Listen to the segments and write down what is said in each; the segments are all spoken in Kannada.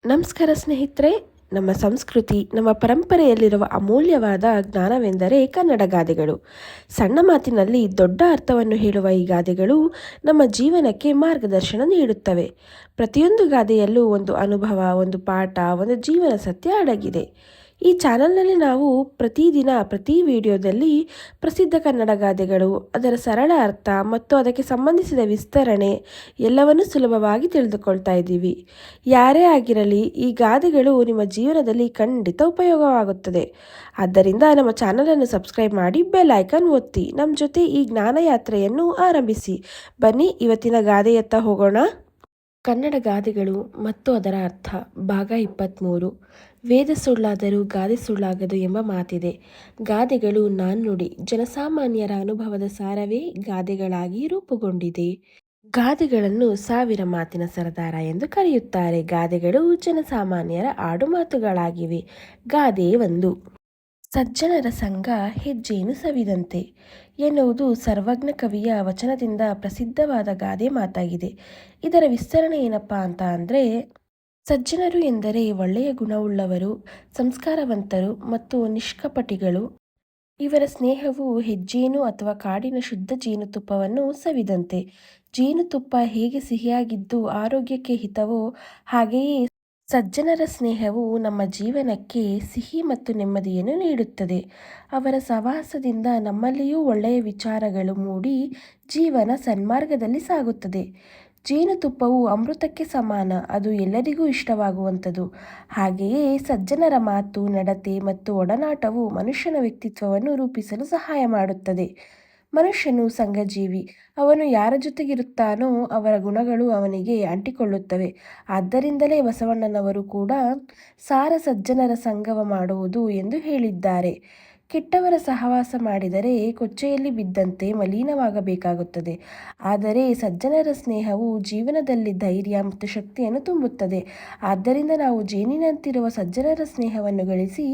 ನಮಸ್ಕಾರ ಸ್ನೇಹಿತರೆ. ನಮ್ಮ ಸಂಸ್ಕೃತಿ, ನಮ್ಮ ಪರಂಪರೆಯಲ್ಲಿರುವ ಅಮೂಲ್ಯವಾದ ಜ್ಞಾನವೆಂದರೆ ಕನ್ನಡ ಗಾದೆಗಳು. ಸಣ್ಣ ಮಾತಿನಲ್ಲಿ ದೊಡ್ಡ ಅರ್ಥವನ್ನು ಹೇಳುವ ಈ ಗಾದೆಗಳು ನಮ್ಮ ಜೀವನಕ್ಕೆ ಮಾರ್ಗದರ್ಶನ ನೀಡುತ್ತವೆ. ಪ್ರತಿಯೊಂದು ಗಾದೆಯಲ್ಲೂ ಒಂದು ಅನುಭವ, ಒಂದು ಪಾಠ, ಒಂದು ಜೀವನ ಸತ್ಯ ಅಡಗಿದೆ. ಈ ಚಾನಲ್ನಲ್ಲಿ ನಾವು ಪ್ರತಿದಿನ ಪ್ರತಿ ವಿಡಿಯೋದಲ್ಲಿ ಪ್ರಸಿದ್ಧ ಕನ್ನಡ ಗಾದೆಗಳು, ಅದರ ಸರಳ ಅರ್ಥ ಮತ್ತು ಅದಕ್ಕೆ ಸಂಬಂಧಿಸಿದ ವಿಸ್ತರಣೆ ಎಲ್ಲವನ್ನೂ ಸುಲಭವಾಗಿ ತಿಳಿದುಕೊಳ್ತಾ ಇದ್ದೀವಿ. ಯಾರೇ ಆಗಿರಲಿ, ಈ ಗಾದೆಗಳು ನಿಮ್ಮ ಜೀವನದಲ್ಲಿ ಖಂಡಿತ ಉಪಯೋಗವಾಗುತ್ತದೆ. ಆದ್ದರಿಂದ ನಮ್ಮ ಚಾನಲನ್ನು ಸಬ್ಸ್ಕ್ರೈಬ್ ಮಾಡಿ, ಬೆಲ್ ಐಕಾನ್ ಒತ್ತಿ ನಮ್ಮ ಜೊತೆ ಈ ಜ್ಞಾನ ಯಾತ್ರೆಯನ್ನು ಆರಂಭಿಸಿ. ಬನ್ನಿ ಇವತ್ತಿನ ಗಾದೆಯತ್ತ ಹೋಗೋಣ. ಕನ್ನಡ ಗಾದೆಗಳು ಮತ್ತು ಅದರ ಅರ್ಥ, ಭಾಗ 23. ವೇದ ಸುಳ್ಳಾದರೂ ಗಾದೆ ಸುಳ್ಳಾಗದು ಎಂಬ ಮಾತಿದೆ. ಗಾದೆಗಳು ನಾಣ್ಣುಡಿ, ಜನಸಾಮಾನ್ಯರ ಅನುಭವದ ಸಾರವೇ ಗಾದೆಗಳಾಗಿ ರೂಪುಗೊಂಡಿದೆ. ಗಾದೆಗಳನ್ನು ಸಾವಿರ ಮಾತಿನ ಸರದಾರ ಎಂದು ಕರೆಯುತ್ತಾರೆ. ಗಾದೆಗಳು ಜನಸಾಮಾನ್ಯರ ಆಡುಮಾತುಗಳಾಗಿವೆ. ಗಾದೆ 1. ಸಜ್ಜನರ ಸಂಘ ಹೆಜ್ಜೇನು ಸವಿದಂತೆ ಎನ್ನುವುದು ಸರ್ವಜ್ಞ ಕವಿಯ ವಚನದಿಂದ ಪ್ರಸಿದ್ಧವಾದ ಗಾದೆ ಮಾತಾಗಿದೆ. ಇದರ ವಿಸ್ತರಣೆ ಏನಪ್ಪಾ ಅಂತ ಅಂದರೆ, ಸಜ್ಜನರು ಎಂದರೆ ಒಳ್ಳೆಯ ಗುಣವುಳ್ಳವರು, ಸಂಸ್ಕಾರವಂತರು ಮತ್ತು ನಿಷ್ಕಪಟಿಗಳು. ಇವರ ಸ್ನೇಹವು ಹೆಜ್ಜೇನು ಅಥವಾ ಕಾಡಿನ ಶುದ್ಧ ಜೇನುತುಪ್ಪವನ್ನು ಸವಿದಂತೆ. ಜೇನುತುಪ್ಪ ಹೇಗೆ ಸಿಹಿಯಾಗಿದ್ದು ಆರೋಗ್ಯಕ್ಕೆ ಹಿತವೋ ಹಾಗೆಯೇ ಸಜ್ಜನರ ಸ್ನೇಹವು ನಮ್ಮ ಜೀವನಕ್ಕೆ ಸಿಹಿ ಮತ್ತು ನೆಮ್ಮದಿಯನ್ನು ನೀಡುತ್ತದೆ. ಅವರ ಸಹವಾಸದಿಂದ ನಮ್ಮಲ್ಲಿಯೂ ಒಳ್ಳೆಯ ವಿಚಾರಗಳು ಮೂಡಿ ಜೀವನ ಸನ್ಮಾರ್ಗದಲ್ಲಿ ಸಾಗುತ್ತದೆ. ಜೇನುತುಪ್ಪವು ಅಮೃತಕ್ಕೆ ಸಮಾನ, ಅದು ಎಲ್ಲರಿಗೂ ಇಷ್ಟವಾಗುವಂಥದ್ದು. ಹಾಗೆಯೇ ಸಜ್ಜನರ ಮಾತು, ನಡತೆ ಮತ್ತು ಒಡನಾಟವು ಮನುಷ್ಯನ ವ್ಯಕ್ತಿತ್ವವನ್ನು ರೂಪಿಸಲು ಸಹಾಯ ಮಾಡುತ್ತದೆ. ಮನುಷ್ಯನು ಸಂಘಜೀವಿ. ಅವನು ಯಾರ ಜೊತೆಗಿರುತ್ತಾನೋ ಅವರ ಗುಣಗಳು ಅವನಿಗೆ ಅಂಟಿಕೊಳ್ಳುತ್ತವೆ. ಆದ್ದರಿಂದಲೇ ಬಸವಣ್ಣನವರು ಕೂಡ ಸಾರ ಸಜ್ಜನರ ಸಂಗವ ಮಾಡುವುದು ಎಂದು ಹೇಳಿದ್ದಾರೆ. ಕೆಟ್ಟವರ ಸಹವಾಸ ಮಾಡಿದರೆ ಕೊಚ್ಚೆಯಲ್ಲಿ ಬಿದ್ದಂತೆ ಮಲೀನವಾಗಬೇಕಾಗುತ್ತದೆ. ಆದರೆ ಸಜ್ಜನರ ಸ್ನೇಹವು ಜೀವನದಲ್ಲಿ ಧೈರ್ಯ ಮತ್ತು ಶಕ್ತಿಯನ್ನು ತುಂಬುತ್ತದೆ. ಆದ್ದರಿಂದ ನಾವು ಜೇನಿನಂತಿರುವ ಸಜ್ಜನರ ಸ್ನೇಹವನ್ನು ಗಳಿಸಿ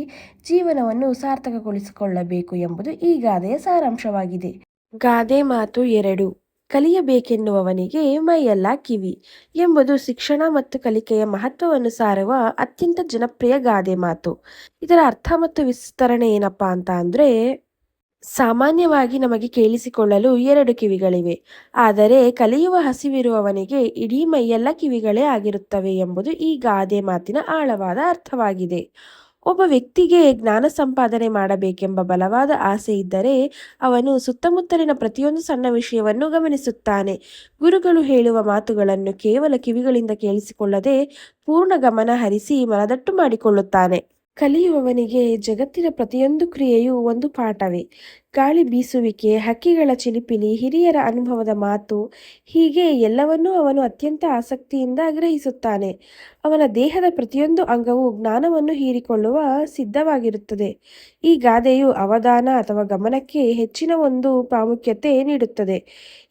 ಜೀವನವನ್ನು ಸಾರ್ಥಕಗೊಳಿಸಿಕೊಳ್ಳಬೇಕು ಎಂಬುದು ಈ ಗಾದೆಯ ಸಾರಾಂಶವಾಗಿದೆ. ಗಾದೆ ಮಾತು 2. ಕಲಿಯಬೇಕೆನ್ನುವವನಿಗೆ ಮೈಯೆಲ್ಲ ಕಿವಿ ಎಂಬುದು ಶಿಕ್ಷಣ ಮತ್ತು ಕಲಿಕೆಯ ಮಹತ್ವವನ್ನು ಸಾರುವ ಅತ್ಯಂತ ಜನಪ್ರಿಯ ಗಾದೆ ಮಾತು. ಇದರ ಅರ್ಥ ಮತ್ತು ವಿಸ್ತರಣೆ ಏನಪ್ಪಾ ಅಂತ ಅಂದರೆ, ಸಾಮಾನ್ಯವಾಗಿ ನಮಗೆ ಕೇಳಿಸಿಕೊಳ್ಳಲು 2 ಕಿವಿಗಳಿವೆ, ಆದರೆ ಕಲಿಯುವ ಹಸಿವಿರುವವನಿಗೆ ಇಡೀ ಮೈಯೆಲ್ಲ ಕಿವಿಗಳೇ ಆಗಿರುತ್ತವೆ ಎಂಬುದು ಈ ಗಾದೆ ಮಾತಿನ ಆಳವಾದ ಅರ್ಥವಾಗಿದೆ. ಒಬ್ಬ ವ್ಯಕ್ತಿಗೆ ಜ್ಞಾನ ಸಂಪಾದನೆ ಮಾಡಬೇಕೆಂಬ ಬಲವಾದ ಆಸೆ ಇದ್ದರೆ ಅವನು ಸುತ್ತಮುತ್ತಲಿನ ಪ್ರತಿಯೊಂದು ಸಣ್ಣ ವಿಷಯವನ್ನು ಗಮನಿಸುತ್ತಾನೆ. ಗುರುಗಳು ಹೇಳುವ ಮಾತುಗಳನ್ನು ಕೇವಲ ಕಿವಿಗಳಿಂದ ಕೇಳಿಸಿಕೊಳ್ಳದೆ ಪೂರ್ಣ ಗಮನ ಹರಿಸಿ ಮನದಟ್ಟು ಮಾಡಿಕೊಳ್ಳುತ್ತಾನೆ. ಕಲಿಯುವವನಿಗೆ ಜಗತ್ತಿನ ಪ್ರತಿಯೊಂದು ಕ್ರಿಯೆಯೂ ಒಂದು ಪಾಠವೇ. ಗಾಳಿ ಬೀಸುವಿಕೆ, ಹಕ್ಕಿಗಳ ಚಿಲಿಪಿಲಿ, ಹಿರಿಯರ ಅನುಭವದ ಮಾತು, ಹೀಗೆ ಎಲ್ಲವನ್ನೂ ಅವನು ಅತ್ಯಂತ ಆಸಕ್ತಿಯಿಂದ ಗ್ರಹಿಸುತ್ತಾನೆ. ಅವನ ದೇಹದ ಪ್ರತಿಯೊಂದು ಅಂಗವೂ ಜ್ಞಾನವನ್ನು ಹೀರಿಕೊಳ್ಳುವ ಸಿದ್ಧವಾಗಿರುತ್ತದೆ. ಈ ಗಾದೆಯು ಅವಧಾನ ಅಥವಾ ಗಮನಕ್ಕೆ ಹೆಚ್ಚಿನ ಒಂದು ಪ್ರಾಮುಖ್ಯತೆ ನೀಡುತ್ತದೆ.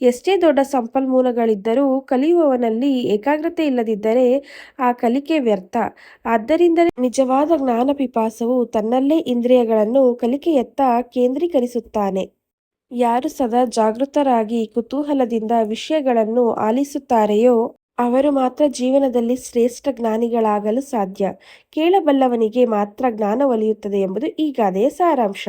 ಎಷ್ಟೇ ದೊಡ್ಡ ಸಂಪನ್ಮೂಲಗಳಿದ್ದರೂ ಕಲಿಯುವವನಲ್ಲಿ ಏಕಾಗ್ರತೆ ಇಲ್ಲದಿದ್ದರೆ ಆ ಕಲಿಕೆ ವ್ಯರ್ಥ. ಆದ್ದರಿಂದಲೇ ನಿಜವಾದ ಜ್ಞಾನ ಪಿಪಾಸವು ತನ್ನಲ್ಲೇ ಇಂದ್ರಿಯಗಳನ್ನು ಕಲಿಕೆಯತ್ತ ಕೇಂದ್ರೀಕರಿಸುತ್ತಾನೆ. ಯಾರು ಸದಾ ಜಾಗೃತರಾಗಿ ಕುತೂಹಲದಿಂದ ವಿಷಯಗಳನ್ನು ಆಲಿಸುತ್ತಾರೆಯೋ ಅವರು ಮಾತ್ರ ಜೀವನದಲ್ಲಿ ಶ್ರೇಷ್ಠ ಜ್ಞಾನಿಗಳಾಗಲು ಸಾಧ್ಯ. ಕೇಳಬಲ್ಲವನಿಗೆ ಮಾತ್ರ ಜ್ಞಾನ ಒಲಿಯುತ್ತದೆ ಎಂಬುದು ಈ ಗಾದೆಯ ಸಾರಾಂಶ.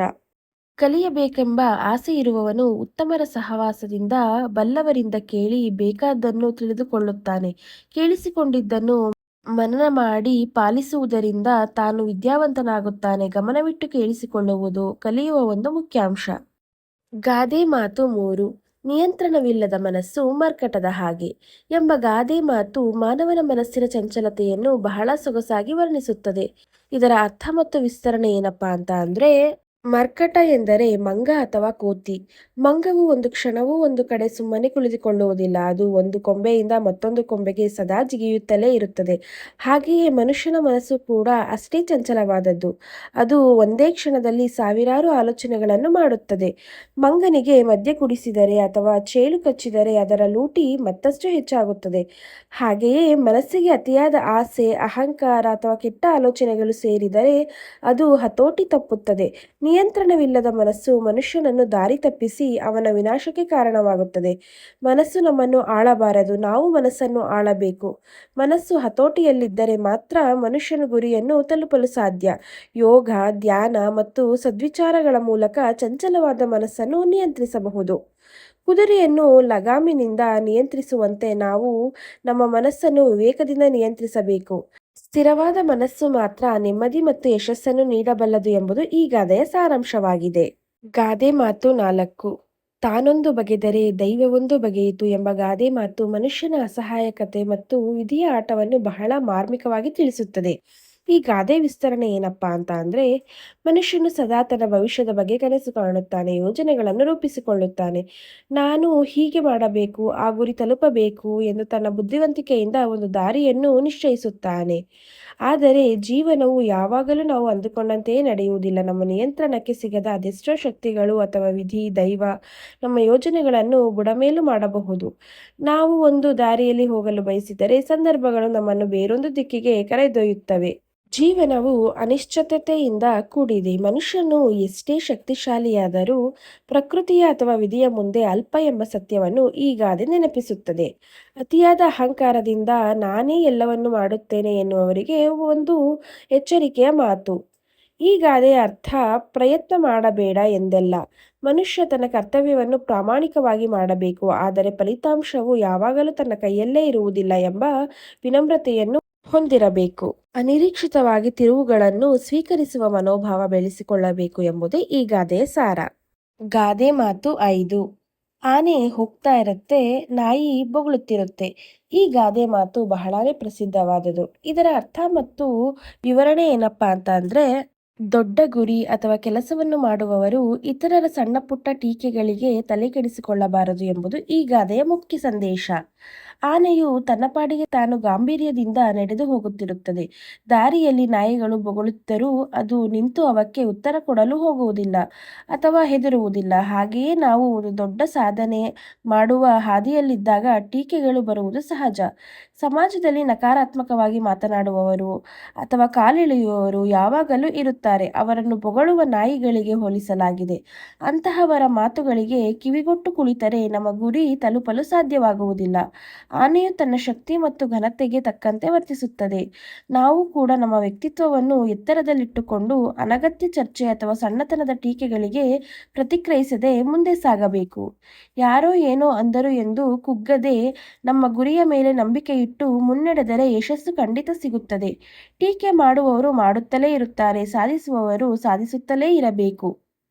ಕಲಿಯಬೇಕೆಂಬ ಆಸೆ ಇರುವವನು ಉತ್ತಮರ ಸಹವಾಸದಿಂದ ಬಲ್ಲವರಿಂದ ಕೇಳಿ ಬೇಕಾದ್ದನ್ನು ತಿಳಿದುಕೊಳ್ಳುತ್ತಾನೆ. ಕೇಳಿಸಿಕೊಂಡಿದ್ದನ್ನು ಮನನ ಮಾಡಿ ಪಾಲಿಸುವುದರಿಂದ ತಾನು ವಿದ್ಯಾವಂತನಾಗುತ್ತಾನೆ. ಗಮನವಿಟ್ಟು ಕೇಳಿಸಿಕೊಳ್ಳುವುದು ಕಲಿಯುವ ಒಂದು ಮುಖ್ಯ ಅಂಶ. ಗಾದೆ ಮಾತು 3. ನಿಯಂತ್ರಣವಿಲ್ಲದ ಮನಸ್ಸು ಮರ್ಕಟದ ಹಾಗೆ ಎಂಬ ಗಾದೆ ಮಾತು ಮಾನವನ ಮನಸ್ಸಿನ ಚಂಚಲತೆಯನ್ನು ಬಹಳ ಸೊಗಸಾಗಿ ವರ್ಣಿಸುತ್ತದೆ. ಇದರ ಅರ್ಥ ಮತ್ತು ವಿಸ್ತರಣೆ ಏನಪ್ಪಾ ಅಂತ ಅಂದ್ರೆ, ಮರ್ಕಟ ಎಂದರೆ ಮಂಗ ಅಥವಾ ಕೋತಿ. ಮಂಗವು ಒಂದು ಕ್ಷಣವೂ ಒಂದು ಕಡೆ ಸುಮ್ಮನೆ ಕುಳಿತುಕೊಳ್ಳುವುದಿಲ್ಲ. ಅದು ಒಂದು ಕೊಂಬೆಯಿಂದ ಮತ್ತೊಂದು ಕೊಂಬೆಗೆ ಸದಾ ಜಿಗಿಯುತ್ತಲೇ ಇರುತ್ತದೆ. ಹಾಗೆಯೇ ಮನುಷ್ಯನ ಮನಸ್ಸು ಕೂಡ ಅಷ್ಟೇ ಚಂಚಲವಾದದ್ದು. ಅದು ಒಂದೇ ಕ್ಷಣದಲ್ಲಿ ಸಾವಿರಾರು ಆಲೋಚನೆಗಳನ್ನು ಮಾಡುತ್ತದೆ. ಮಂಗನಿಗೆ ಮದ್ಯ ಕುಡಿಸಿದರೆ ಅಥವಾ ಚೇಳು ಕಚ್ಚಿದರೆ ಅದರ ಲೂಟಿ ಮತ್ತಷ್ಟು ಹೆಚ್ಚಾಗುತ್ತದೆ. ಹಾಗೆಯೇ ಮನಸ್ಸಿಗೆ ಅತಿಯಾದ ಆಸೆ, ಅಹಂಕಾರ ಅಥವಾ ಕೆಟ್ಟ ಆಲೋಚನೆಗಳು ಸೇರಿದರೆ ಅದು ಹತೋಟಿ ತಪ್ಪುತ್ತದೆ. ನಿಯಂತ್ರಣವಿಲ್ಲದ ಮನಸ್ಸು ಮನುಷ್ಯನನ್ನು ದಾರಿ ತಪ್ಪಿಸಿ ಅವನ ವಿನಾಶಕ್ಕೆ ಕಾರಣವಾಗುತ್ತದೆ. ಮನಸ್ಸು ನಮ್ಮನ್ನು ಆಳಬಾರದು, ನಾವು ಮನಸ್ಸನ್ನು ಆಳಬೇಕು. ಮನಸ್ಸು ಹತೋಟಿಯಲ್ಲಿದ್ದರೆ ಮಾತ್ರ ಮನುಷ್ಯನ ಗುರಿಯನ್ನು ತಲುಪಲು ಸಾಧ್ಯ. ಯೋಗ, ಧ್ಯಾನ ಮತ್ತು ಸದ್ವಿಚಾರಗಳ ಮೂಲಕ ಚಂಚಲವಾದ ಮನಸ್ಸನ್ನು ನಿಯಂತ್ರಿಸಬಹುದು. ಕುದುರೆಯನ್ನು ಲಗಾಮಿನಿಂದ ನಿಯಂತ್ರಿಸುವಂತೆ ನಾವು ನಮ್ಮ ಮನಸ್ಸನ್ನು ವಿವೇಕದಿಂದ ನಿಯಂತ್ರಿಸಬೇಕು. ಸ್ಥಿರವಾದ ಮನಸ್ಸು ಮಾತ್ರ ನೆಮ್ಮದಿ ಮತ್ತು ಯಶಸ್ಸನ್ನು ನೀಡಬಲ್ಲದು ಎಂಬುದು ಈ ಗಾದೆಯ ಸಾರಾಂಶವಾಗಿದೆ. ಗಾದೆ ಮಾತು 4. ತಾನೊಂದು ಬಗೆದರೆ ದೈವವೊಂದು ಬಗೆಯಿತು ಎಂಬ ಗಾದೆ ಮಾತು ಮನುಷ್ಯನ ಅಸಹಾಯಕತೆ ಮತ್ತು ವಿಧಿಯ ಆಟವನ್ನು ಬಹಳ ಮಾರ್ಮಿಕವಾಗಿ ತಿಳಿಸುತ್ತದೆ. ಈ ಗಾದೆ ವಿಸ್ತರಣೆ ಏನಪ್ಪಾ ಅಂತ ಅಂದ್ರೆ, ಮನುಷ್ಯನು ಸದಾ ತನ್ನ ಭವಿಷ್ಯದ ಬಗ್ಗೆ ಕನಸು ಕಾಣುತ್ತಾನೆ, ಯೋಜನೆಗಳನ್ನು ರೂಪಿಸಿಕೊಳ್ಳುತ್ತಾನೆ. ನಾನು ಹೀಗೆ ಮಾಡಬೇಕು, ಆ ಗುರಿ ತಲುಪಬೇಕು ಎಂದು ತನ್ನ ಬುದ್ಧಿವಂತಿಕೆಯಿಂದ ಒಂದು ದಾರಿಯನ್ನು ನಿಶ್ಚಯಿಸುತ್ತಾನೆ. ಆದರೆ ಜೀವನವು ಯಾವಾಗಲೂ ನಾವು ಅಂದುಕೊಂಡಂತೆಯೇ ನಡೆಯುವುದಿಲ್ಲ. ನಮ್ಮ ನಿಯಂತ್ರಣಕ್ಕೆ ಸಿಗದ ಅದೆಷ್ಟೋ ಶಕ್ತಿಗಳು ಅಥವಾ ವಿಧಿ, ದೈವ ನಮ್ಮ ಯೋಜನೆಗಳನ್ನು ಬುಡಮೇಲು ಮಾಡಬಹುದು. ನಾವು ಒಂದು ದಾರಿಯಲ್ಲಿ ಹೋಗಲು ಬಯಸಿದರೆ ಸಂದರ್ಭಗಳು ನಮ್ಮನ್ನು ಬೇರೊಂದು ದಿಕ್ಕಿಗೆ ಕರೆದೊಯ್ಯುತ್ತವೆ. ಜೀವನವು ಅನಿಶ್ಚಿತತೆಯಿಂದ ಕೂಡಿದೆ. ಮನುಷ್ಯನು ಎಷ್ಟೇ ಶಕ್ತಿಶಾಲಿಯಾದರೂ ಪ್ರಕೃತಿಯ ಅಥವಾ ವಿಧಿಯ ಮುಂದೆ ಅಲ್ಪ ಎಂಬ ಸತ್ಯವನ್ನು ಈ ಗಾದೆ ನೆನಪಿಸುತ್ತದೆ. ಅತಿಯಾದ ಅಹಂಕಾರದಿಂದ ನಾನೇ ಎಲ್ಲವನ್ನು ಮಾಡುತ್ತೇನೆ ಎನ್ನುವವರಿಗೆ ಒಂದು ಎಚ್ಚರಿಕೆಯ ಮಾತು. ಈ ಗಾದೆಯ ಅರ್ಥ ಪ್ರಯತ್ನ ಮಾಡಬೇಡ ಎಂದಲ್ಲ. ಮನುಷ್ಯ ತನ್ನ ಕರ್ತವ್ಯವನ್ನು ಪ್ರಾಮಾಣಿಕವಾಗಿ ಮಾಡಬೇಕು, ಆದರೆ ಫಲಿತಾಂಶವು ಯಾವಾಗಲೂ ತನ್ನ ಕೈಯಲ್ಲೇ ಇರುವುದಿಲ್ಲ ಎಂಬ ವಿನಮ್ರತೆಯನ್ನು ಹೊಂದಿರಬೇಕು. ಅನಿರೀಕ್ಷಿತವಾಗಿ ತಿರುವುಗಳನ್ನು ಸ್ವೀಕರಿಸುವ ಮನೋಭಾವ ಬೆಳೆಸಿಕೊಳ್ಳಬೇಕು ಎಂಬುದೇ ಈ ಗಾದೆಯ ಸಾರ. ಗಾದೆ ಮಾತು 5. ಆನೆ ಹೋಗ್ತಾ ಇರುತ್ತೆ, ನಾಯಿ ಬೊಗಳುತ್ತಿರುತ್ತೆ. ಈ ಗಾದೆ ಮಾತು ಬಹಳಾನೇ ಪ್ರಸಿದ್ಧವಾದುದು. ಇದರ ಅರ್ಥ ಮತ್ತು ವಿವರಣೆ ಏನಪ್ಪಾ ಅಂತ ಅಂದ್ರೆ, ದೊಡ್ಡ ಗುರಿ ಅಥವಾ ಕೆಲಸವನ್ನು ಮಾಡುವವರು ಇತರರ ಸಣ್ಣ ಪುಟ್ಟ ಟೀಕೆಗಳಿಗೆ ತಲೆಕೆಡಿಸಿಕೊಳ್ಳಬಾರದು ಎಂಬುದು ಈ ಗಾದೆಯ ಮುಖ್ಯ ಸಂದೇಶ. ಆನೆಯು ತನ್ನ ಪಾಡಿಗೆ ತಾನು ಗಾಂಭೀರ್ಯದಿಂದ ನಡೆದು ಹೋಗುತ್ತಿರುತ್ತದೆ. ದಾರಿಯಲ್ಲಿ ನಾಯಿಗಳು ಬೊಗಳುತ್ತಿದ್ದರೂ ಅದು ನಿಂತು ಅವಕ್ಕೆ ಉತ್ತರ ಕೊಡಲು ಹೋಗುವುದಿಲ್ಲ ಅಥವಾ ಹೆದರುವುದಿಲ್ಲ. ಹಾಗೆಯೇ ನಾವು ಒಂದು ದೊಡ್ಡ ಸಾಧನೆ ಮಾಡುವ ಹಾದಿಯಲ್ಲಿದ್ದಾಗ ಟೀಕೆಗಳು ಬರುವುದು ಸಹಜ. ಸಮಾಜದಲ್ಲಿ ನಕಾರಾತ್ಮಕವಾಗಿ ಮಾತನಾಡುವವರು ಅಥವಾ ಕಾಲೆಳೆಯುವವರು ಯಾವಾಗಲೂ ಇರುತ್ತಾರೆ. ಅವರನ್ನು ಬೊಗಳುವ ನಾಯಿಗಳಿಗೆ ಹೋಲಿಸಲಾಗಿದೆ. ಅಂತಹವರ ಮಾತುಗಳಿಗೆ ಕಿವಿಗೊಟ್ಟು ಕುಳಿತರೆ ನಮ್ಮ ಗುರಿ ತಲುಪಲು ಸಾಧ್ಯವಾಗುವುದಿಲ್ಲ. ಆನೆಯು ತನ್ನ ಶಕ್ತಿ ಮತ್ತು ಘನತೆಗೆ ತಕ್ಕಂತೆ ವರ್ತಿಸುತ್ತದೆ. ನಾವು ಕೂಡ ನಮ್ಮ ವ್ಯಕ್ತಿತ್ವವನ್ನು ಎತ್ತರದಲ್ಲಿಟ್ಟುಕೊಂಡು ಅನಗತ್ಯ ಚರ್ಚೆ ಅಥವಾ ಸಣ್ಣತನದ ಟೀಕೆಗಳಿಗೆ ಪ್ರತಿಕ್ರಿಯಿಸದೆ ಮುಂದೆ ಸಾಗಬೇಕು. ಯಾರೋ ಏನೋ ಅಂದರು ಎಂದು ಕುಗ್ಗದೆ ನಮ್ಮ ಗುರಿಯ ಮೇಲೆ ನಂಬಿಕೆ ಇಟ್ಟು ಮುನ್ನಡೆದರೆ ಯಶಸ್ಸು ಖಂಡಿತ ಸಿಗುತ್ತದೆ. ಟೀಕೆ ಮಾಡುವವರು ಮಾಡುತ್ತಲೇ ಇರುತ್ತಾರೆ, ಸಾಧಿಸುವವರು ಸಾಧಿಸುತ್ತಲೇ ಇರಬೇಕು.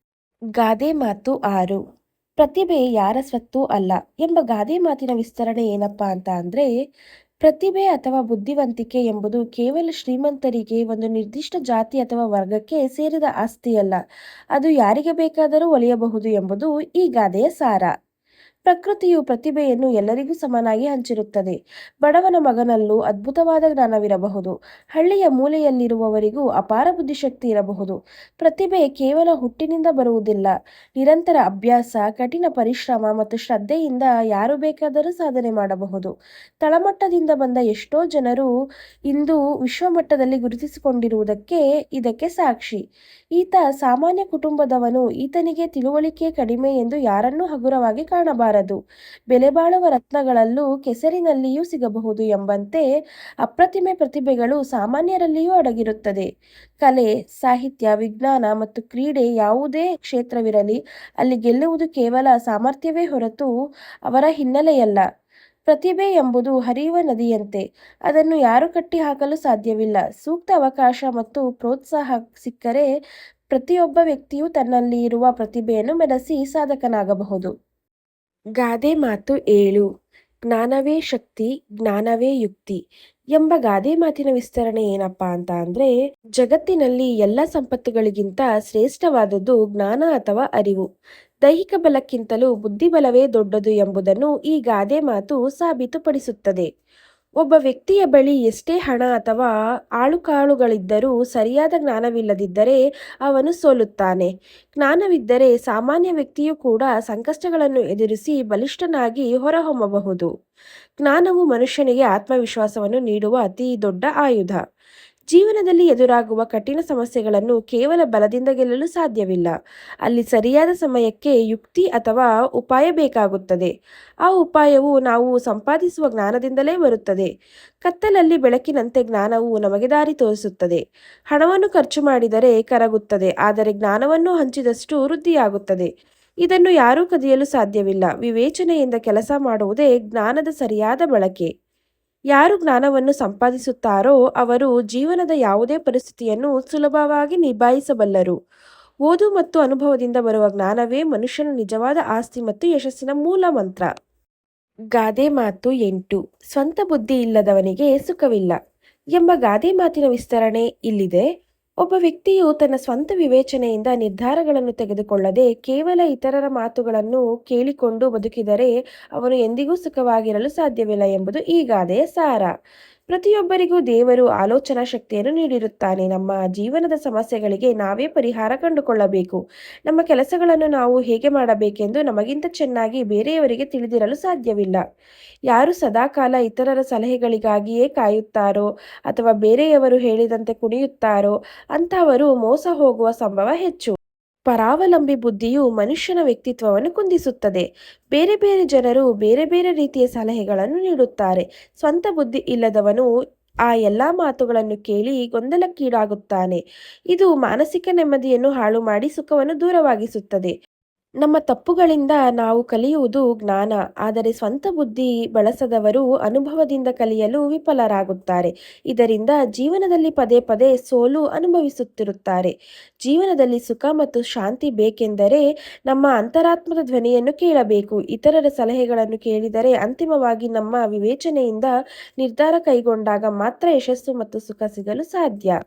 ಗಾದೆ ಮಾತು 6. ಪ್ರತಿಭೆ ಯಾರ ಸ್ವತ್ತೂ ಅಲ್ಲ ಎಂಬ ಗಾದೆ ಮಾತಿನ ವಿಸ್ತರಣೆ ಏನಪ್ಪಾ ಅಂತ ಅಂದ್ರೆ, ಪ್ರತಿಭೆ ಅಥವಾ ಬುದ್ಧಿವಂತಿಕೆ ಎಂಬುದು ಕೇವಲ ಶ್ರೀಮಂತರಿಗೆ, ಒಂದು ನಿರ್ದಿಷ್ಟ ಜಾತಿ ಅಥವಾ ವರ್ಗಕ್ಕೆ ಸೇರಿದ ಆಸ್ತಿಯಲ್ಲ. ಅದು ಯಾರಿಗೆ ಬೇಕಾದರೂ ಒಲಿಯಬಹುದು ಎಂಬುದು ಈ ಗಾದೆಯ ಸಾರ. ಪ್ರಕೃತಿಯು ಪ್ರತಿಭೆಯನ್ನು ಎಲ್ಲರಿಗೂ ಸಮನಾಗಿ ಹಂಚಿರುತ್ತದೆ. ಬಡವನ ಮಗನಲ್ಲೂ ಅದ್ಭುತವಾದ ಜ್ಞಾನವಿರಬಹುದು. ಹಳ್ಳಿಯ ಮೂಲೆಯಲ್ಲಿರುವವರಿಗೂ ಅಪಾರ ಬುದ್ಧಿಶಕ್ತಿ ಇರಬಹುದು. ಪ್ರತಿಭೆ ಕೇವಲ ಹುಟ್ಟಿನಿಂದ ಬರುವುದಿಲ್ಲ. ನಿರಂತರ ಅಭ್ಯಾಸ, ಕಠಿಣ ಪರಿಶ್ರಮ ಮತ್ತು ಶ್ರದ್ಧೆಯಿಂದ ಯಾರು ಬೇಕಾದರೂ ಸಾಧನೆ ಮಾಡಬಹುದು. ತಳಮಟ್ಟದಿಂದ ಬಂದ ಎಷ್ಟೋ ಜನರು ಇಂದು ವಿಶ್ವಮಟ್ಟದಲ್ಲಿ ಗುರುತಿಸಿಕೊಂಡಿರುವುದಕ್ಕೆ ಇದಕ್ಕೆ ಸಾಕ್ಷಿ. ಈತ ಸಾಮಾನ್ಯ ಕುಟುಂಬದವನು, ಈತನಿಗೆ ತಿಳುವಳಿಕೆ ಕಡಿಮೆ ಎಂದು ಯಾರನ್ನೂ ಹಗುರವಾಗಿ ಕಾಣಬಾರದು. ಬೆಲೆಬಾಳುವ ರತ್ನಗಳಲ್ಲೂ ಕೆಸರಿನಲ್ಲಿಯೂ ಸಿಗಬಹುದು ಎಂಬಂತೆ ಅಪ್ರತಿಮೆ ಪ್ರತಿಭೆಗಳು ಸಾಮಾನ್ಯರಲ್ಲಿಯೂ ಅಡಗಿರುತ್ತದೆ. ಕಲೆ, ಸಾಹಿತ್ಯ, ವಿಜ್ಞಾನ ಮತ್ತು ಕ್ರೀಡೆ ಯಾವುದೇ ಕ್ಷೇತ್ರವಿರಲಿ, ಅಲ್ಲಿ ಗೆಲ್ಲುವುದು ಕೇವಲ ಸಾಮರ್ಥ್ಯವೇ ಹೊರತು ಅವರ ಹಿನ್ನೆಲೆಯಲ್ಲ. ಪ್ರತಿಭೆ ಎಂಬುದು ಹರಿಯುವ ನದಿಯಂತೆ. ಅದನ್ನು ಯಾರು ಕಟ್ಟಿ ಹಾಕಲು ಸಾಧ್ಯವಿಲ್ಲ. ಸೂಕ್ತ ಅವಕಾಶ ಮತ್ತು ಪ್ರೋತ್ಸಾಹ ಸಿಕ್ಕರೆ ಪ್ರತಿಯೊಬ್ಬ ವ್ಯಕ್ತಿಯು ತನ್ನಲ್ಲಿ ಇರುವ ಪ್ರತಿಭೆಯನ್ನು ಮೆರೆಸಿ ಸಾಧಕನಾಗಬಹುದು. ಗಾದೆ ಮಾತು 7. ಜ್ಞಾನವೇ ಶಕ್ತಿ, ಜ್ಞಾನವೇ ಯುಕ್ತಿ ಎಂಬ ಗಾದೆ ಮಾತಿನ ವಿಸ್ತರಣೆ ಏನಪ್ಪಾ ಅಂತ ಅಂದ್ರೆ, ಜಗತ್ತಿನಲ್ಲಿ ಎಲ್ಲ ಸಂಪತ್ತುಗಳಿಗಿಂತ ಶ್ರೇಷ್ಠವಾದದ್ದು ಜ್ಞಾನ ಅಥವಾ ಅರಿವು. ದೈಹಿಕ ಬಲಕ್ಕಿಂತಲೂ ಬುದ್ಧಿಬಲವೇ ದೊಡ್ಡದು ಎಂಬುದನ್ನು ಈ ಗಾದೆ ಮಾತು ಸಾಬೀತುಪಡಿಸುತ್ತದೆ. ಒಬ್ಬ ವ್ಯಕ್ತಿಯ ಬಳಿ ಎಷ್ಟೇ ಹಣ ಅಥವಾ ಆಳುಕಾಳುಗಳಿದ್ದರೂ ಸರಿಯಾದ ಜ್ಞಾನವಿಲ್ಲದಿದ್ದರೆ ಅವನು ಸೋಲುತ್ತಾನೆ. ಜ್ಞಾನವಿದ್ದರೆ ಸಾಮಾನ್ಯ ವ್ಯಕ್ತಿಯೂ ಕೂಡ ಸಂಕಷ್ಟಗಳನ್ನು ಎದುರಿಸಿ ಬಲಿಷ್ಠನಾಗಿ ಹೊರಹೊಮ್ಮಬಹುದು. ಜ್ಞಾನವು ಮನುಷ್ಯನಿಗೆ ಆತ್ಮವಿಶ್ವಾಸವನ್ನು ನೀಡುವ ಅತಿ ದೊಡ್ಡ ಆಯುಧ. ಜೀವನದಲ್ಲಿ ಎದುರಾಗುವ ಕಠಿಣ ಸಮಸ್ಯೆಗಳನ್ನು ಕೇವಲ ಬಲದಿಂದ ಗೆಲ್ಲಲು ಸಾಧ್ಯವಿಲ್ಲ. ಅಲ್ಲಿ ಸರಿಯಾದ ಸಮಯಕ್ಕೆ ಯುಕ್ತಿ ಅಥವಾ ಉಪಾಯ ಬೇಕಾಗುತ್ತದೆ. ಆ ಉಪಾಯವು ನಾವು ಸಂಪಾದಿಸುವ ಜ್ಞಾನದಿಂದಲೇ ಬರುತ್ತದೆ. ಕತ್ತಲಲ್ಲಿ ಬೆಳಕಿನಂತೆ ಜ್ಞಾನವು ನಮಗೆ ದಾರಿ ತೋರಿಸುತ್ತದೆ. ಹಣವನ್ನು ಖರ್ಚು ಮಾಡಿದರೆ ಕರಗುತ್ತದೆ, ಆದರೆ ಜ್ಞಾನವನ್ನು ಹಂಚಿದಷ್ಟು ವೃದ್ಧಿಯಾಗುತ್ತದೆ. ಇದನ್ನು ಯಾರೂ ಕದಿಯಲು ಸಾಧ್ಯವಿಲ್ಲ. ವಿವೇಚನೆಯಿಂದ ಕೆಲಸ ಮಾಡುವುದೇ ಜ್ಞಾನದ ಸರಿಯಾದ ಬಳಕೆ. ಯಾರು ಜ್ಞಾನವನ್ನು ಸಂಪಾದಿಸುತ್ತಾರೋ ಅವರು ಜೀವನದ ಯಾವುದೇ ಪರಿಸ್ಥಿತಿಯನ್ನು ಸುಲಭವಾಗಿ ನಿಭಾಯಿಸಬಲ್ಲರು. ಓದು ಮತ್ತು ಅನುಭವದಿಂದ ಬರುವ ಜ್ಞಾನವೇ ಮನುಷ್ಯನ ನಿಜವಾದ ಆಸ್ತಿ ಮತ್ತು ಯಶಸ್ಸಿನ ಮೂಲ ಮಂತ್ರ. ಗಾದೆ ಮಾತು 8. ಸ್ವಂತ ಬುದ್ಧಿ ಇಲ್ಲದವನಿಗೆ ಸುಖವಿಲ್ಲ ಎಂಬ ಗಾದೆ ಮಾತಿನ ವಿಸ್ತರಣೆ ಇಲ್ಲಿದೆ. ಒಬ್ಬ ವ್ಯಕ್ತಿಯು ತನ್ನ ಸ್ವಂತ ವಿವೇಚನೆಯಿಂದ ನಿರ್ಧಾರಗಳನ್ನು ತೆಗೆದುಕೊಳ್ಳದೆ ಕೇವಲ ಇತರರ ಮಾತುಗಳನ್ನು ಕೇಳಿಕೊಂಡು ಬದುಕಿದರೆ ಅವನು ಎಂದಿಗೂ ಸುಖವಾಗಿರಲು ಸಾಧ್ಯವಿಲ್ಲ ಎಂಬುದು ಈ ಗಾದೆಯ ಸಾರ. ಪ್ರತಿಯೊಬ್ಬರಿಗೂ ದೇವರು ಆಲೋಚನಾ ಶಕ್ತಿಯನ್ನು ನೀಡಿರುತ್ತಾನೆ. ನಮ್ಮ ಜೀವನದ ಸಮಸ್ಯೆಗಳಿಗೆ ನಾವೇ ಪರಿಹಾರ ಕಂಡುಕೊಳ್ಳಬೇಕು. ನಮ್ಮ ಕೆಲಸಗಳನ್ನು ನಾವು ಹೇಗೆ ಮಾಡಬೇಕೆಂದು ನಮಗಿಂತ ಚೆನ್ನಾಗಿ ಬೇರೆಯವರಿಗೆ ತಿಳಿದಿರಲು ಸಾಧ್ಯವಿಲ್ಲ. ಯಾರು ಸದಾಕಾಲ ಇತರರ ಸಲಹೆಗಳಿಗಾಗಿಯೇ ಕಾಯುತ್ತಾರೋ ಅಥವಾ ಬೇರೆಯವರು ಹೇಳಿದಂತೆ ಕುಣಿಯುತ್ತಾರೋ ಅಂತಹವರು ಮೋಸ ಹೋಗುವ ಸಂಭವ ಹೆಚ್ಚು. ಪರಾವಲಂಬಿ ಬುದ್ಧಿಯು ಮನುಷ್ಯನ ವ್ಯಕ್ತಿತ್ವವನ್ನು ಕುಂದಿಸುತ್ತದೆ. ಬೇರೆ ಬೇರೆ ಜನರು ಬೇರೆ ಬೇರೆ ರೀತಿಯ ಸಲಹೆಗಳನ್ನು ನೀಡುತ್ತಾರೆ. ಸ್ವಂತ ಬುದ್ಧಿ ಇಲ್ಲದವನು ಆ ಎಲ್ಲ ಮಾತುಗಳನ್ನು ಕೇಳಿ ಗೊಂದಲಕ್ಕೀಡಾಗುತ್ತಾನೆ. ಇದು ಮಾನಸಿಕ ನೆಮ್ಮದಿಯನ್ನು ಹಾಳು ಮಾಡಿ ಸುಖವನ್ನು ದೂರವಾಗಿಸುತ್ತದೆ. ನಮ್ಮ ತಪ್ಪುಗಳಿಂದ ನಾವು ಕಲಿಯುವುದು ಜ್ಞಾನ, ಆದರೆ ಸ್ವಂತ ಬುದ್ಧಿ ಬಳಸದವರು ಅನುಭವದಿಂದ ಕಲಿಯಲು ವಿಫಲರಾಗುತ್ತಾರೆ. ಇದರಿಂದ ಜೀವನದಲ್ಲಿ ಪದೇ ಪದೇ ಸೋಲು ಅನುಭವಿಸುತ್ತಿರುತ್ತಾರೆ. ಜೀವನದಲ್ಲಿ ಸುಖ ಮತ್ತು ಶಾಂತಿ ಬೇಕೆಂದರೆ ನಮ್ಮ ಅಂತರಾತ್ಮದ ಧ್ವನಿಯನ್ನು ಕೇಳಬೇಕು. ಇತರರ ಸಲಹೆಗಳನ್ನು ಕೇಳಿದರೆ ಅಂತಿಮವಾಗಿ ನಮ್ಮ ವಿವೇಚನೆಯಿಂದ ನಿರ್ಧಾರ ಕೈಗೊಂಡಾಗ ಮಾತ್ರ ಯಶಸ್ಸು ಮತ್ತು ಸುಖ ಸಿಗಲು ಸಾಧ್ಯ.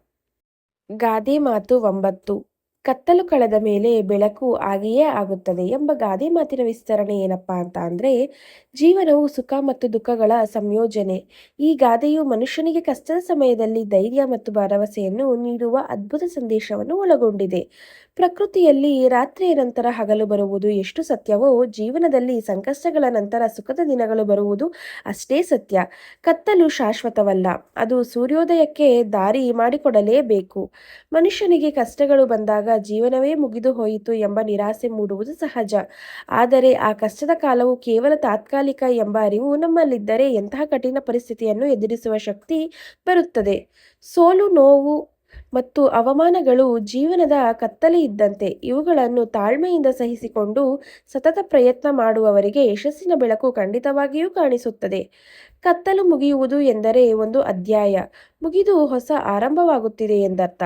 ಗಾದೆ ಮಾತು 9. ಕತ್ತಲು ಕಳೆದ ಮೇಲೆ ಬೆಳಕು ಆಗಿಯೇ ಆಗುತ್ತದೆ ಎಂಬ ಗಾದೆ ಮಾತಿನ ವಿಸ್ತರಣೆ ಏನಪ್ಪಾ ಅಂತ ಅಂದ್ರೆ, ಜೀವನವು ಸುಖ ಮತ್ತು ದುಃಖಗಳ ಸಂಯೋಜನೆ. ಈ ಗಾದೆಯು ಮನುಷ್ಯನಿಗೆ ಕಷ್ಟದ ಸಮಯದಲ್ಲಿ ಧೈರ್ಯ ಮತ್ತು ಭರವಸೆಯನ್ನು ನೀಡುವ ಅದ್ಭುತ ಸಂದೇಶವನ್ನು ಒಳಗೊಂಡಿದೆ. ಪ್ರಕೃತಿಯಲ್ಲಿ ರಾತ್ರಿಯ ನಂತರ ಹಗಲು ಬರುವುದು ಎಷ್ಟು ಸತ್ಯವೋ, ಜೀವನದಲ್ಲಿ ಸಂಕಷ್ಟಗಳ ನಂತರ ಸುಖದ ದಿನಗಳು ಬರುವುದು ಅಷ್ಟೇ ಸತ್ಯ. ಕತ್ತಲು ಶಾಶ್ವತವಲ್ಲ, ಅದು ಸೂರ್ಯೋದಯಕ್ಕೆ ದಾರಿ ಮಾಡಿಕೊಡಲೇಬೇಕು. ಮನುಷ್ಯನಿಗೆ ಕಷ್ಟಗಳು ಬಂದಾಗ ಜೀವನವೇ ಮುಗಿದು ಹೋಯಿತು ಎಂಬ ನಿರಾಸೆ ಮೂಡುವುದು ಸಹಜ. ಆದರೆ ಆ ಕಷ್ಟದ ಕಾಲವು ಕೇವಲ ತಾತ್ಕಾಲಿಕ ಎಂಬ ಅರಿವು ನಮ್ಮಲ್ಲಿದ್ದರೆ ಎಂತಹ ಕಠಿಣ ಪರಿಸ್ಥಿತಿಯನ್ನು ಎದುರಿಸುವ ಶಕ್ತಿ ಬರುತ್ತದೆ. ಸೋಲು, ನೋವು ಮತ್ತು ಅವಮಾನಗಳು ಜೀವನದ ಕತ್ತಲೆ ಇದ್ದಂತೆ. ಇವುಗಳನ್ನು ತಾಳ್ಮೆಯಿಂದ ಸಹಿಸಿಕೊಂಡು ಸತತ ಪ್ರಯತ್ನ ಮಾಡುವವರಿಗೆ ಯಶಸ್ಸಿನ ಬೆಳಕು ಖಂಡಿತವಾಗಿಯೂ ಕಾಣಿಸುತ್ತದೆ. ಕತ್ತಲು ಮುಗಿಯುವುದು ಎಂದರೆ ಒಂದು ಅಧ್ಯಾಯ ಮುಗಿದು ಹೊಸ ಆರಂಭವಾಗುತ್ತಿದೆ ಎಂದರ್ಥ.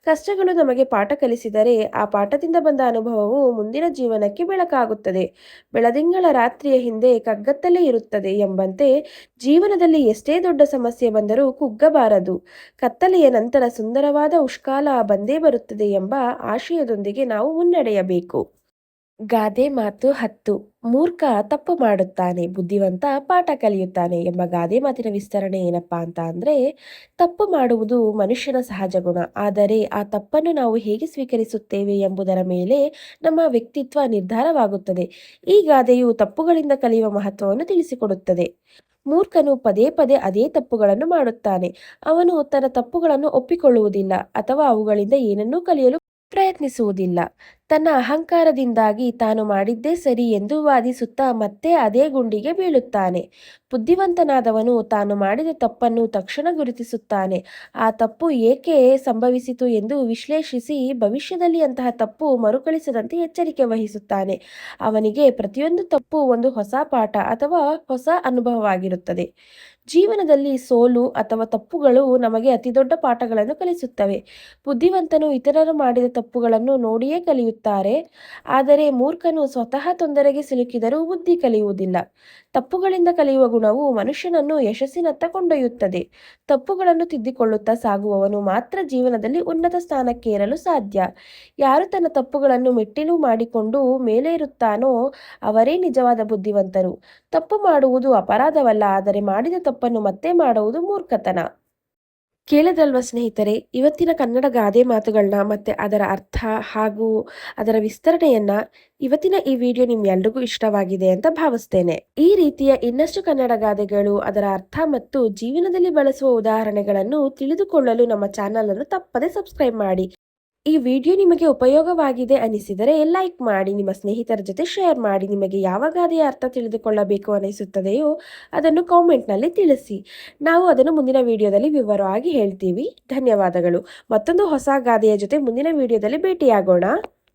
ಕಷ್ಟಗಳು ನಮಗೆ ಪಾಠ ಕಲಿಸಿದರೆ ಆ ಪಾಠದಿಂದ ಬಂದ ಅನುಭವವು ಮುಂದಿನ ಜೀವನಕ್ಕೆ ಬೆಳಕಾಗುತ್ತದೆ. ಬೆಳದಿಂಗಳ ರಾತ್ರಿಯ ಹಿಂದೆ ಕಗ್ಗತ್ತಲೇ ಇರುತ್ತದೆ ಎಂಬಂತೆ ಜೀವನದಲ್ಲಿ ಎಷ್ಟೇ ದೊಡ್ಡ ಸಮಸ್ಯೆ ಬಂದರೂ ಕುಗ್ಗಬಾರದು. ಕತ್ತಲೆಯ ನಂತರ ಸುಂದರವಾದ ಉಷ್ಕಾಲ ಬಂದೇ ಬರುತ್ತದೆ ಎಂಬ ಆಶಯದೊಂದಿಗೆ ನಾವು ಮುನ್ನಡೆಯಬೇಕು. ಗಾದೆ ಮಾತು 10. ಮೂರ್ಖ ತಪ್ಪು ಮಾಡುತ್ತಾನೆ, ಬುದ್ಧಿವಂತ ಪಾಠ ಕಲಿಯುತ್ತಾನೆ ಎಂಬ ಗಾದೆ ಮಾತಿನ ವಿಸ್ತರಣೆ ಏನಪ್ಪಾ ಅಂತ ಅಂದ್ರೆ, ತಪ್ಪು ಮಾಡುವುದು ಮನುಷ್ಯನ ಸಹಜ ಗುಣ. ಆದರೆ ಆ ತಪ್ಪನ್ನು ನಾವು ಹೇಗೆ ಸ್ವೀಕರಿಸುತ್ತೇವೆ ಎಂಬುದರ ಮೇಲೆ ನಮ್ಮ ವ್ಯಕ್ತಿತ್ವ ನಿರ್ಧಾರವಾಗುತ್ತದೆ. ಈ ಗಾದೆಯು ತಪ್ಪುಗಳಿಂದ ಕಲಿಯುವ ಮಹತ್ವವನ್ನು ತಿಳಿಸಿಕೊಡುತ್ತದೆ. ಮೂರ್ಖನು ಪದೇ ಪದೇ ಅದೇ ತಪ್ಪುಗಳನ್ನು ಮಾಡುತ್ತಾನೆ. ಅವನು ತನ್ನ ತಪ್ಪುಗಳನ್ನು ಒಪ್ಪಿಕೊಳ್ಳುವುದಿಲ್ಲ ಅಥವಾ ಅವುಗಳಿಂದ ಏನನ್ನೂ ಕಲಿಯಲು ಪ್ರಯತ್ನಿಸುವುದಿಲ್ಲ. ತನ್ನ ಅಹಂಕಾರದಿಂದಾಗಿ ತಾನು ಮಾಡಿದ್ದೇ ಸರಿ ಎಂದು ವಾದಿಸುತ್ತಾ ಮತ್ತೆ ಅದೇ ಗುಂಡಿಗೆ ಬೀಳುತ್ತಾನೆ. ಬುದ್ಧಿವಂತನಾದವನು ತಾನು ಮಾಡಿದ ತಪ್ಪನ್ನು ತಕ್ಷಣ ಗುರುತಿಸುತ್ತಾನೆ. ಆ ತಪ್ಪು ಏಕೆ ಸಂಭವಿಸಿತು ಎಂದು ವಿಶ್ಲೇಷಿಸಿ ಭವಿಷ್ಯದಲ್ಲಿ ಅಂತಹ ತಪ್ಪು ಮರುಕಳಿಸದಂತೆ ಎಚ್ಚರಿಕೆ ವಹಿಸುತ್ತಾನೆ. ಅವನಿಗೆ ಪ್ರತಿಯೊಂದು ತಪ್ಪು ಒಂದು ಹೊಸ ಪಾಠ ಅಥವಾ ಹೊಸ ಅನುಭವವಾಗಿರುತ್ತದೆ. ಜೀವನದಲ್ಲಿ ಸೋಲು ಅಥವಾ ತಪ್ಪುಗಳು ನಮಗೆ ಅತಿದೊಡ್ಡ ಪಾಠಗಳನ್ನು ಕಲಿಸುತ್ತವೆ. ಬುದ್ಧಿವಂತನು ಇತರರು ಮಾಡಿದ ತಪ್ಪುಗಳನ್ನು ನೋಡಿಯೇ ಕಲಿಯುತ್ತಾರೆ, ಆದರೆ ಮೂರ್ಖನು ಸ್ವತಃ ತೊಂದರೆಗೆ ಸಿಲುಕಿದರೂ ಬುದ್ಧಿ ಕಲಿಯುವುದಿಲ್ಲ. ತಪ್ಪುಗಳಿಂದ ಕಲಿಯುವ ಗುಣವು ಮನುಷ್ಯನನ್ನು ಯಶಸ್ಸಿನತ್ತ ಕೊಂಡೊಯ್ಯುತ್ತದೆ. ತಪ್ಪುಗಳನ್ನು ತಿದ್ದಿಕೊಳ್ಳುತ್ತಾ ಸಾಗುವವನು ಮಾತ್ರ ಜೀವನದಲ್ಲಿ ಉನ್ನತ ಸ್ಥಾನಕ್ಕೆ ಏರಲು ಸಾಧ್ಯ. ಯಾರು ತನ್ನ ತಪ್ಪುಗಳನ್ನು ಮೆಟ್ಟಿಲು ಮಾಡಿಕೊಂಡು ಮೇಲೇರುತ್ತಾನೋ ಅವರೇ ನಿಜವಾದ ಬುದ್ಧಿವಂತರು. ತಪ್ಪು ಮಾಡುವುದು ಅಪರಾಧವಲ್ಲ, ಆದರೆ ಮಾಡಿದ ತಪ್ಪನ್ನು ಮತ್ತೆ ಮಾಡುವುದು ಮೂರ್ಖತನ. ಕೇಳಿದ್ರಲ್ವಾ ಸ್ನೇಹಿತರೆ, ಇವತ್ತಿನ ಕನ್ನಡ ಗಾದೆ ಮಾತುಗಳನ್ನ ಮತ್ತೆ ಅದರ ಅರ್ಥ ಹಾಗೂ ಅದರ ವಿಸ್ತರಣೆಯನ್ನ ಇವತ್ತಿನ ಈ ವಿಡಿಯೋ ನಿಮ್ಮೆಲ್ರಿಗೂ ಇಷ್ಟವಾಗಿದೆ ಅಂತ ಭಾವಿಸ್ತೇನೆ. ಈ ರೀತಿಯ ಇನ್ನಷ್ಟು ಕನ್ನಡ ಗಾದೆಗಳು, ಅದರ ಅರ್ಥ ಮತ್ತು ಜೀವನದಲ್ಲಿ ಬಳಸುವ ಉದಾಹರಣೆಗಳನ್ನು ತಿಳಿದುಕೊಳ್ಳಲು ನಮ್ಮ ಚಾನಲ್ ಅನ್ನು ತಪ್ಪದೆ ಸಬ್ಸ್ಕ್ರೈಬ್ ಮಾಡಿ. ಈ ವಿಡಿಯೋ ನಿಮಗೆ ಉಪಯೋಗವಾಗಿದೆ ಅನಿಸಿದರೆ ಲೈಕ್ ಮಾಡಿ, ನಿಮ್ಮ ಸ್ನೇಹಿತರ ಜೊತೆ ಶೇರ್ ಮಾಡಿ. ನಿಮಗೆ ಯಾವ ಗಾದೆಯ ಅರ್ಥ ತಿಳಿದುಕೊಳ್ಳಬೇಕು ಅನಿಸುತ್ತದೆಯೋ ಅದನ್ನು ಕಾಮೆಂಟ್ನಲ್ಲಿ ತಿಳಿಸಿ. ನಾವು ಅದನ್ನು ಮುಂದಿನ ವಿಡಿಯೋದಲ್ಲಿ ವಿವರವಾಗಿ ಹೇಳ್ತೀವಿ. ಧನ್ಯವಾದಗಳು. ಮತ್ತೊಂದು ಹೊಸ ಗಾದೆಯ ಜೊತೆ ಮುಂದಿನ ವಿಡಿಯೋದಲ್ಲಿ ಭೇಟಿಯಾಗೋಣ.